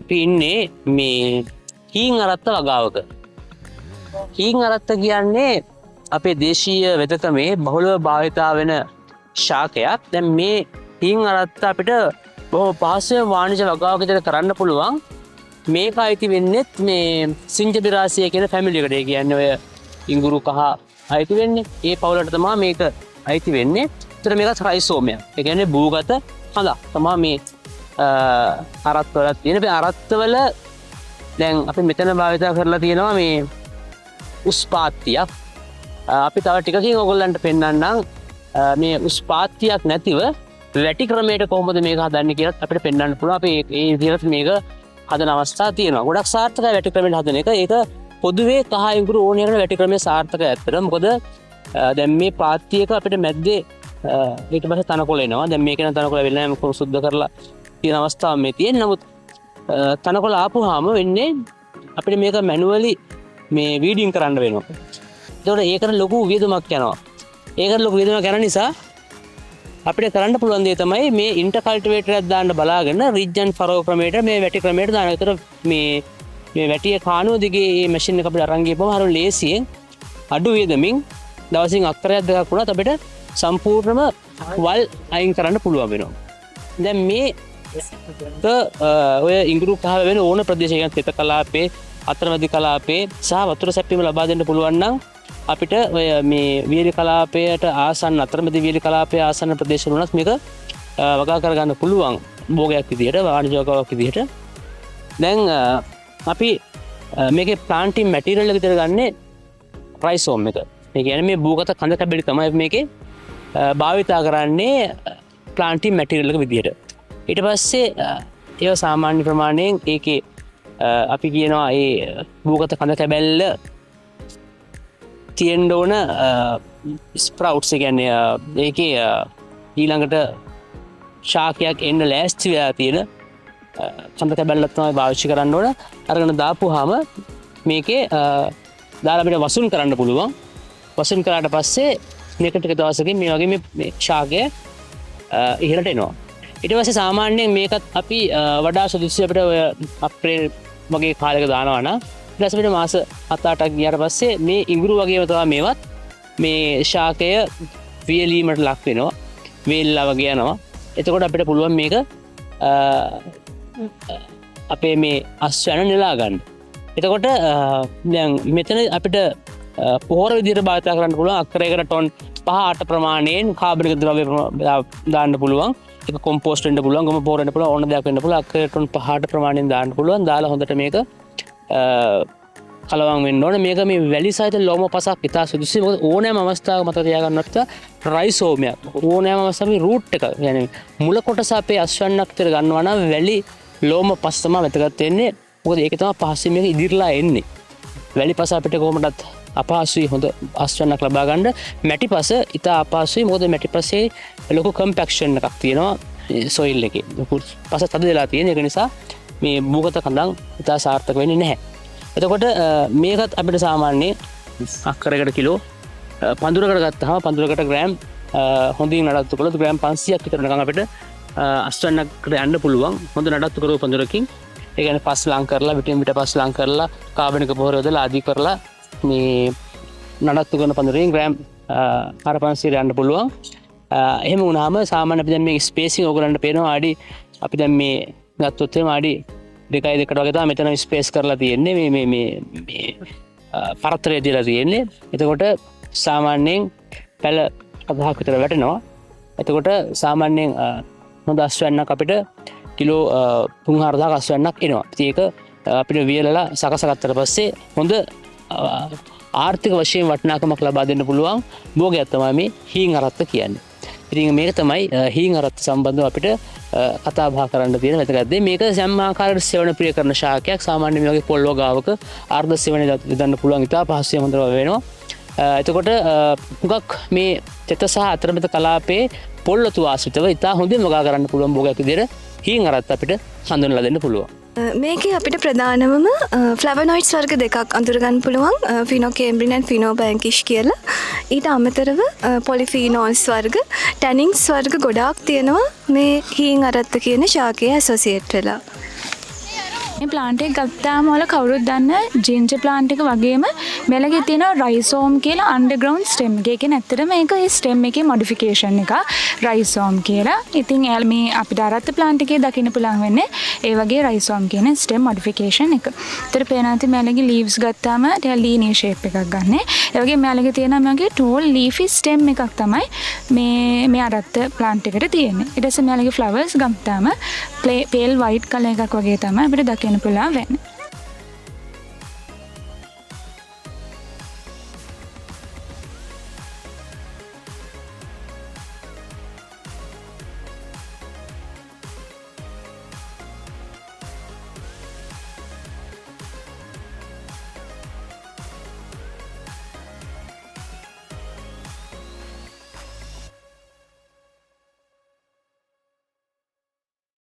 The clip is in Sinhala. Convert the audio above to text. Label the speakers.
Speaker 1: අපි ඉන්නේ මේ හීන් අරත්ත වගාවක. හීන් අරත්ත කියන්නේ අපේ දේශීය වෙදකමේ බහුලව භාවිතා වෙන ශාකයක්. දැන් මේ හීන් අරත්ත අපිට බොහෝ පහසුවෙන් වාණිජ වගාවක විදිහට කරන්න පුළුවන්. මේක අයිති වෙන්නේ මේ සින්ජබිරාසිය කියන ෆැමිලි එකට. ඒ කියන්නේ ඔය ඉඟුරු කහ අයිති වෙන්නේ. ඒ පවුලට තමයි මේක අයිති වෙන්නේ. ඒතර මේක රයිසෝමයක්. ඒ කියන්නේ භූගත හඳක් තමයි මේ අරත්වල තියෙන. මේ අරත්වල දැන් අපි මෙතන භාවිත කරලා තියෙනවා මේ උස්පාත්තියක්. අපි තව ටිකකින් ඔයගොල්ලන්ට පෙන්වන්නම් මේ උස්පාත්තියක් නැතිව වැටි ක්‍රමයට කොහොමද මේක හදන්නේ කියලා අපිට පෙන්වන්න පුළුවන්. අපි ඒ විදිහට මේක හදන අවස්ථා තියෙනවා. ගොඩක් සාර්ථකයි වැටි ක්‍රමයට හදන එක. ඒක පොදුවේ කහ ඉඟුරු ඕනේ කරන වැටි ක්‍රමයේ සාර්ථකයි ඇත්තට. මොකද දැන් මේ පාත්තියක අපිට මැද්දේ ඊට පස්සේ තනකොළ එනවා. දැන් මේක නම් තනකොළ වෙන්නේ නැහැ. මොකද සුද්ධ කරලා තියෙන අවස්ථාවක් මේ තියෙන. නමුත් තනකොළ ආපුවාම වෙන්නේ අපිට මේක මැනුවලි මේ වීඩින් කරන්න වෙනවා. ඒතකොට ඒකට ලොකු වියදමක් යනවා. ඒකට ලොකු වියදමක් යන නිසා අපිට කරන්න පුළුවන් දේ තමයි මේ ඉන්ටර් කල්ටිවේටර් එකක් දාන්න බලාගෙන රිජ් ඇන්ඩ් ෆරෝ ක්‍රමයට මේ වැටි ක්‍රමයට දාන. ඒතර මේ වැටියේ කානුව දිගේ මේ මැෂින් එක අපිට අරන් ගියපුවම හරිය ලේසියෙන් අඩු වියදමින් දවසින් අක්කරයක් දෙකක් වුණත් අපිට සම්පූර්ණම වල් අයින් කරන්න පුළුවන් වෙනවා. දැන් මේ ඔය ඉඟුරු කහ වෙන ඕන ප්‍රදේශයක තෙත කලාපේ අතරමැදි කලාපේ සහ වතුර සැපීම ලබා දෙන්න පුළුවන් නම් අපිට ඔය මේ වියලි කලාපයට ආසන්න අතරමැදි වියලි කලාපයේ ආසන්න ප්‍රදේශ වලත් මේක වගා කරගන්න පුළුවන් භෝගයක් විදිහට වාණිජ වගාවක් විදිහට. දැන් අපි මේකේ ප්ලාන්ටින් මැටීරියල් එක විතර ගන්නේ රයිසෝම් එක. ඒ කියන්නේ මේ භූගත කඳ කැබලි තමයි මේකේ භාවිතා කරන්නේ ප්ලාන්ටින් මැටීරියල් එක විදිහට. ඊට පස්සේ ඒව සාමාන්‍ය ප්‍රමාණයෙන් ඒකේ අපි කියනවා ඒ භූගත කඳ කැබැල්ල තියෙන්න ඕන ස්ප්‍රවුට්ස්. ඒ කියන්නේ ඒකේ ඊළඟට ශාකයක් එන්න ලෑස්ති වෙලා තියෙන කඳ කැබැල්ලක් තමයි පාවිච්චි කරන්න ඕන. අරගෙන දාපුවාම මේකේ දාලා අපිට වසුන් කරන්න පුළුවන්. වසුන් කරාට පස්සේ මේක ටික දවසකින් මේ වගේ මේ ශාකය ඉහළට එනවා. ඊට පස්සේ සාමාන්‍යයෙන් මේකත් අපි වඩා සුදුසු අපිට ඔය අප්‍රේල් වගේ කාලයක දානවා නම් ඊට පස්සේ මාස 7-8ක් ගියාට පස්සේ මේ ඉඟුරු වගේම තමයි මේවත් මේ ශාකය වියලීමට ලක් වෙනවා. වේල්ලා වගේ යනවා. එතකොට අපිට පුළුවන් මේක අපේ මේ අස්වැන්න නෙලා ගන්න. එතකොට දැන් මෙතන අපිට පොහොර විදිහට භාවිත කරන්න පුළුවන්. අක්කරයකට ටොන් 5-8 ප්‍රමාණයෙන් කාබනික ද්‍රව්‍ය දාන්න පුළුවන්. ඒක කොම්පෝස්ට් වෙන්න පුළුවන්, ගොම පොහොර වෙන්න පුළුවන්, ඕන දෙයක් වෙන්න පුළුවන්. අක්කරයට ටොන් 5-8 ප්‍රමාණයෙන් දාන්න පුළුවන්. දාලා හොඳට මේක කලවම් වෙන්න ඕන. මේක මේ වැලි සහිත ලෝම පසක් ඉතා සුදුසුයි. මොකද ඕනෑම අවස්ථාවක මතක තියාගන්නත් රයිසෝමයක් ඕනෑම අවස්ථාවේ රූට් එක يعني මුල කොටස අපේ අස්වැන්නක් විතර ගන්නවා නම් වැලි ලෝම පස් තමයි වැදගත් වෙන්නේ. මොකද ඒක තමයි පහසින් මේක ඉදිරිලා එන්නේ. වැලි පස අපිට කොහොමදත් අපහසුයි හොඳ අස්වැන්නක් ලබා ගන්න. මැටි පස ඉතා අපහසුයි. මොකද මැටි පසේ ලොකු කම්පැක්ෂන් එකක් තියෙනවා සොයිල් එකේ. පස තද වෙලා තියෙන. ඒක නිසා මේ භූගත කඳන් ඉතා සාර්ථක වෙන්නේ නැහැ. එතකොට මේකත් අපිට සාමාන්‍ය අක්කරයකට කිලෝ පඳුරකට ගත්තාම පඳුරකට ග්‍රෑම් හොඳින් නඩත්තු කළොත් ග්‍රෑම් 500ක් විතර නිකන් අපිට අස්වැන්නකට යන්න පුළුවන්. හොඳ නඩත්තු කරපු පඳුරකින් ඒ කියන්නේ පස් ලං කරලා විටින් විට පස් ලං කරලා කාබනික පොහොර යොදලා ආදී කරලා මේ නඩත්තු කරන පඳුරෙන් ග්‍රෑම් 500 යන්න පුළුවන්. එහෙම වුණාම සාමාන්‍ය අපි දැන් මේ ස්පේසිං ඕගලන්ට පේනවා අඩි අපි දැන් මේ ගත්තොත් එහෙම අඩි 2.2කට වගේ තමයි මෙතන ස්පේස් කරලා තියෙන්නේ. මේ පරතරය දීලා තියෙන්නේ. එතකොට සාමාන්‍යයෙන් පැල 10ක් විතර වැටෙනවා. එතකොට සාමාන්‍යයෙන් හොඳ අස්වැන්නක් අපිට කිලෝ 3-4000ක් අස්වැන්නක් එනවා. ඉතින් ඒක අපිට වියලලා සකසගත්තට පස්සේ හොඳ ආර්ථික වශයෙන් වටිනාකමක් ලබා දෙන්න පුළුවන් භෝගයක් තමයි මේ හීන් අරත්ත කියන්නේ. ඉතින් මේක තමයි හීන් අරත්ත සම්බන්ධව අපිට කතා බහ කරන්න තියෙන වැදගත් දේ. මේක සෑම ආකාරයකට සෙවණ ප්‍රිය කරන ශාකයක්. සාමාන්‍ය මේ වගේ පොල් වගාවක ආර්ධ සෙවණ යොදන්න පුළුවන්. ඉතා පහසුවෙන් හොඳට වෙනවා. එතකොට හුඟක් මේ තෙත සහ අතරමැද කලාපයේ පොල්ලතු ආශ්‍රිතව ඉතා හොඳින් වගා කරන්න පුළුවන් භෝගයක් විදිහට හීන් අරත්ත අපිට හඳුන්වලා දෙන්න පුළුවන්.
Speaker 2: මේකේ අපිට ප්‍රධානවම ෆ්ලැවනොයිඩ්ස් වර්ග දෙකක් අඳුරගන්න පුළුවන්. ෆිනෝකේම්බ්‍රින් and ෆිනෝබැන්කිෂ් කියලා. ඊට අමතරව පොලිෆීනෝල්ස් වර්ග, ටැනින්ස් වර්ග ගොඩාක් තියෙනවා මේ හීන් අරත්ත කියන ශාකයේ ඇසෝසියේට් වෙලා.
Speaker 3: මේ ප්ලාන්ට් එක ගත්තාම වල කවුරුත් දන්න ජින්ජර් ප්ලාන්ට් එක වගේම මෙලගේ තියෙන රයිසෝම් කියලා අන්ඩර්ග්‍රවුන්ඩ් ස්ටෙම් එක. ඒක ඇත්තටම මේක ඒ ස්ටෙම් එකේ මොඩිෆිකේෂන් එක රයිසෝම් කියලා. ඉතින් මේ අපිට අරත්ත ප්ලාන්ට් එකේ දකින්න පුළුවන් වෙන්නේ ඒ වගේ රයිසෝම් කියන ස්ටෙම් මොඩිෆිකේෂන් එක. ඒතර පේනාති මෙලගේ ලීව්ස් ගත්තාම ටික ලීනියර් ෂේප් එකක් ගන්න. ඒ වගේ මෙලගේ තියෙන මගේ ටෝල් ලීෆි ස්ටෙම් එකක් තමයි මේ අරත්ත ප්ලාන්ට් එකට තියෙන්නේ. ඊට පස්සේ මෙලගේ ෆ්ලවර්ස් ගත්තාම පේල් වයිට් කලර් එකක් වගේ තමයි අපිට දකින්න පුළුවන් වෙන්නේ.